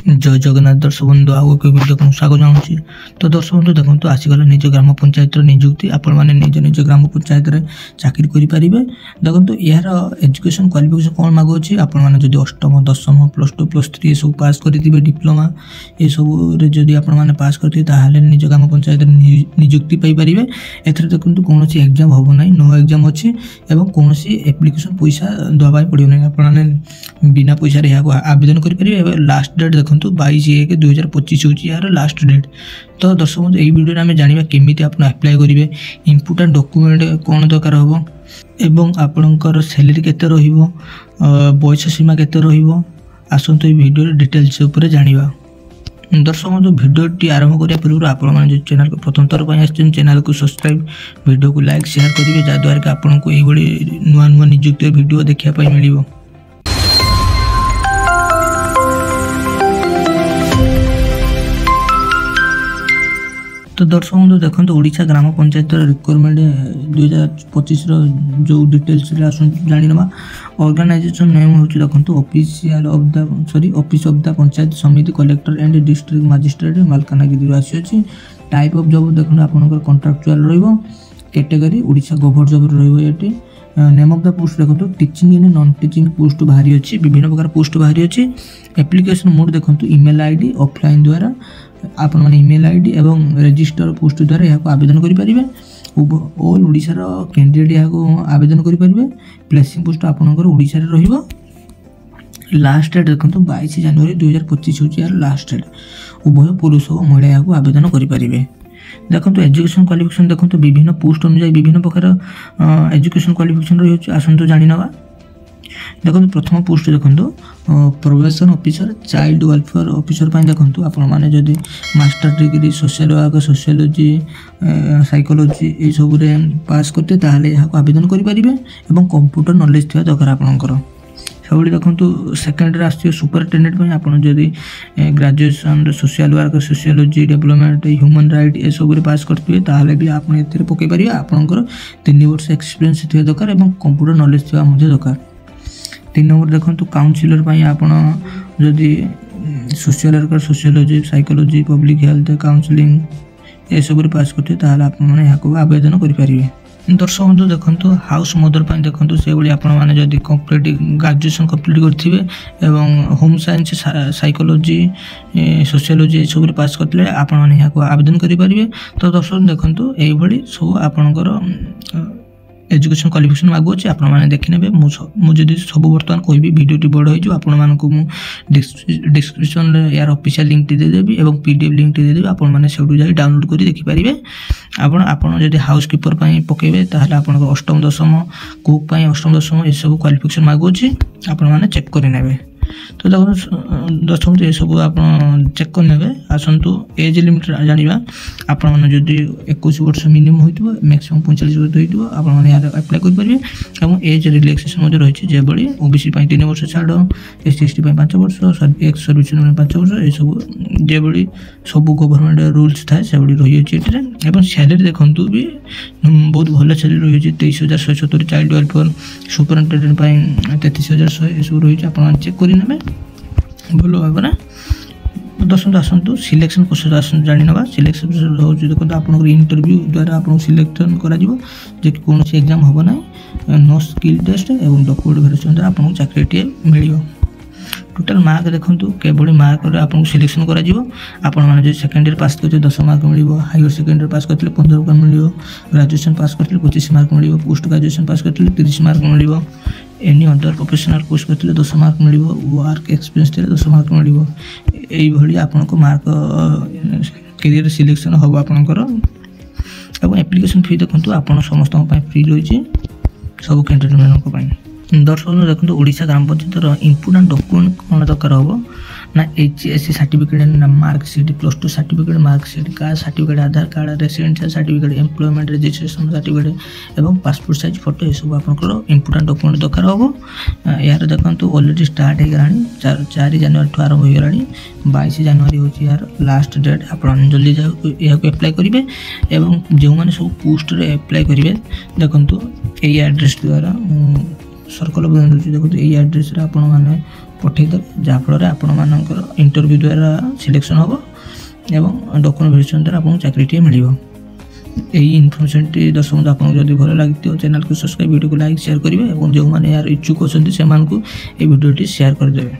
जय जगन्नाथ दर्शक बंधु आउ एक वीडियो को स्वागत जनाऊँगी। तो दर्शक बंधु देखो आसीगला निज ग्राम पंचायत नियुक्ति आपण मैंने निज निज ग्राम पंचायत चाकरी करेंगे। देखो यार एजुकेशन क्वालिफिकेशन कौन मागुच्छे आपण मैंने जब अष्टम दशम +2 +3 सब पास करेंगे डिप्लोमा ये सब जदि आपण मैंने पास करते निज ग्राम पंचायत नियुक्ति पाइपर। एथर देखो कौन एग्जाम हम ना नो एग्जाम अच्छी और कौन एप्लिकेशन पैसा दवाई पड़ो ना आप बिना पैसा यहाँ आवेदन करेंगे। लास्ट डेट देखो 22/1/2025 हूँ यार लास्ट डेट। तो दर्शक बंधु यही वीडियो में जाना केमी आप अप्लाई करेंगे, इम्पोर्टाट डॉक्यूमेंट कौन दरकार हम एवं आपणकर सैलरी केते रहिबो, बयस सीमा केते रहिबो, आसंतु वीडियो डिटेल्स उपर जानिबा। दर्शक बंधु वीडियोटी आरंभ करिया पूर्व आपण माने जो चैनल को प्रथम थर पय आछन चैनल को सब्सक्राइब, वीडियो को लाइक शेयर करिवे जद्वारा कि आपन को एही बडी नुवा नुवा नियुक्ति वीडियो देखिया पय मिलिबो। तो दर्शक बंधु देखो ओडिशा ग्राम पंचायत रिक्वायरमेंट 2025 जो डिटेल्स जाना। ऑर्गेनाइजेशन नेम हूँ देखो ऑफिस ऑफ द पंचायत समिति collector and district magistrate Malkangiri आसी। टाइप ऑफ जॉब देखो आपंकर contractual category Odisha government job रही। नेम ऑफ द पोस्ट देखो teaching in non teaching post बाहरी अच्छी, विभिन्न प्रकार पोस्ट बाहरी अच्छी। एप्लिकेशन मोड देखो ईमेल आईडी ऑफलाइन द्वारा आपण मैंने ईमेल आईडी एवं रजिस्टर पोस्ट द्वारा यहाँ आवेदन करेंगे। ऑल ओडिशार कैंडिडेट यहाँ आवेदन करेंगे। प्लेसिंग पोस्ट आपंकर ओडिशा रहिबो। लास्ट डेट देखो 22 जनवरी 2025 हूँ यार लास्ट डेट। उभय पुरुष और महिला यहाँ आवेदन करेंगे। देखो एजुकेशन क्वालिफिकेशन देखो विभिन्न पोस्ट अनुसार विभिन्न प्रकार एजुकेशन क्वालिफिकेशन रही। आसतु जानी नवा। देखो प्रथम पोस्ट देखो probation officer child welfare officer देखो आपण मैंने जदि master degree social work sociology psychology ये सब पास करते यहाँ आवेदन करेंगे और कंप्यूटर नॉलेज थी दरकार आपंकर सब देखो सेकेंडरी आस सुपरिटेडेंट आप graduation social work sociology development human right ये सब पास करते भी आप पकई पारे। आपंकर 3 वर्ष एक्सपीरियंस थी दरकार और कंप्यूटर नॉलेज थी दरकार। 3 नंबर देखो काउंसिलर जदि social worker sociology psychology public health counselling ये सब पास करते यहाँ आवेदन करेंगे। दर्शक बंधु देखो हाउस मदर देखो से भाई आपड़ी कंप्लीट ग्रेजुएशन कंप्लीट करेंगे और होम साइंस साइकोलॉजी सोशियोलॉजी ये सब पास करते आपने यहाँ आवेदन करेंगे। तो दर्शक देखो यही सब आपंकर एजुकेशन क्वालिफिकेशन मागुच्छे आप देखने मुझे सब बर्तमान कहि वीडियो बड़ हो आपको डिस्क्रिप्शन यार ऑफिशियल लिंक देदेवी और पीडीएफ लिंक देदेवी आपने से डाउनलोड कर देखिपारे। आपड़ जब हाउस कीपर पकेबे आपन अष्टम दशम कुक अष्टम दशम ये सब क्वालिफिकेशन मागुच्छे आपने चेक करे। तो देखो दर्शक ये सब आप चेक करे। आसतु एज लिमिट जाना आपण जदि 21 वर्ष मिनिमम हो मैक्सिमम 45 वर्ष हो अप्लाई करेंगे और एज रिलैक्सेशन रही जो ओबीसी 3 वर्ष छाड़ SC/ST 5 वर्ष एक्स सर्विस 5 वर्ष ये सब जो सब गवर्नमेंट रूल्स थाए से रही है। सैलरी देखो भी बहुत भल सैलरी रही 23,170 चाइल्ड वेलफेयर सुपरिटेडेंट 33,100 ये सब रही आप चेक कर भल भाव में। दर्शक आसतु सिलेक्शन प्रोसेस आसतु जानी ना। सिलेक्शन प्रोसेस हूँ देखो आप इंटरव्यू द्वारा आपको सिलेक्शन कर कौन एग्जाम हम ना नो स्किल टेस्ट और डॉक्यूमेंट वेरिफिकेशन द्वारा आपको चाकरी मिल। टोटाल मार्क देखो केवल मार्क आपको सिलेक्शन कर सेकेंडरी पास करते 10 मार्क मिल, हायर सेकेंडरी पास करते 15 मार्क मिल, ग्रेजुएशन पास करते 25 मार्क मिल, पोस्ट ग्रेजुएशन पास करते 30 मार्क मिल, एनी अदर प्रोफेशनल कोर्स करते 10 मार्क मिल, वर्क एक्सपीरियंस 10 मार्क मिल। यही आपको मार्क कैरियर सिलेक्शन हम आपंकर। और एप्लिकेशन फी देखो आप समस्त फ्री रही सब कैंडिडेट मानी। दर्शक देखो ओडिशा ग्राम पंचायत इम्पोर्टाट डॉक्यूमेंट कौन दरकार हम ना HSC सर्टिफिकेट ना marksheet +2 certificate marksheet caste certificate Aadhaar card residential certificate employment registration certificate और पासपोर्ट साइज फोटो ये सब आपंकर इम्पोर्टाट डॉक्यूमेंट दरकार हम। यार देखो ऑलरेडी स्टार्ट हो 4 जनवरी आरंभ हो गला 22 जनवरी हूँ यार लास्ट डेट। आप जल्दी यहाँ एप्लाई करेंगे और जो मैंने सब पोस्ट एप्लाई करेंगे देखो यही एड्रेस द्वारा सर्कल देखो यही एड्रेस ପଠାଇଦେବେ, ଯାହାଫଳରେ ଆପଣମାନଙ୍କର ଇଣ୍ଟରଭ୍ୟୁ ଦ୍ୱାରା ସିଲେକ୍ସନ୍ ହେବ ଏବଂ ଡକୁମେଣ୍ଟ ଭେରିଫିକେସନ୍ ଦ୍ୱାରା ଆପଣଙ୍କୁ ଚାକିରିଟିଏ ମିଳିବ। ଏହି ଇନଫର୍ମେସନ୍ଟି ଦର୍ଶକ ବନ୍ଧୁ ଆପଣଙ୍କୁ ଯଦି ଭଲ ଲାଗିଥିବ ଚ୍ୟାନେଲକୁ ସବସ୍କ୍ରାଇବ୍, ଭିଡ଼ିଓକୁ ଲାଇକ୍ ସେୟାର କରିବେ ଏବଂ ଯେଉଁମାନେ ଏହାର ଇଚ୍ଛୁକ ଅଛନ୍ତି ସେମାନଙ୍କୁ ଏହି ଭିଡ଼ିଓଟି ସେୟାର କରିଦେବେ।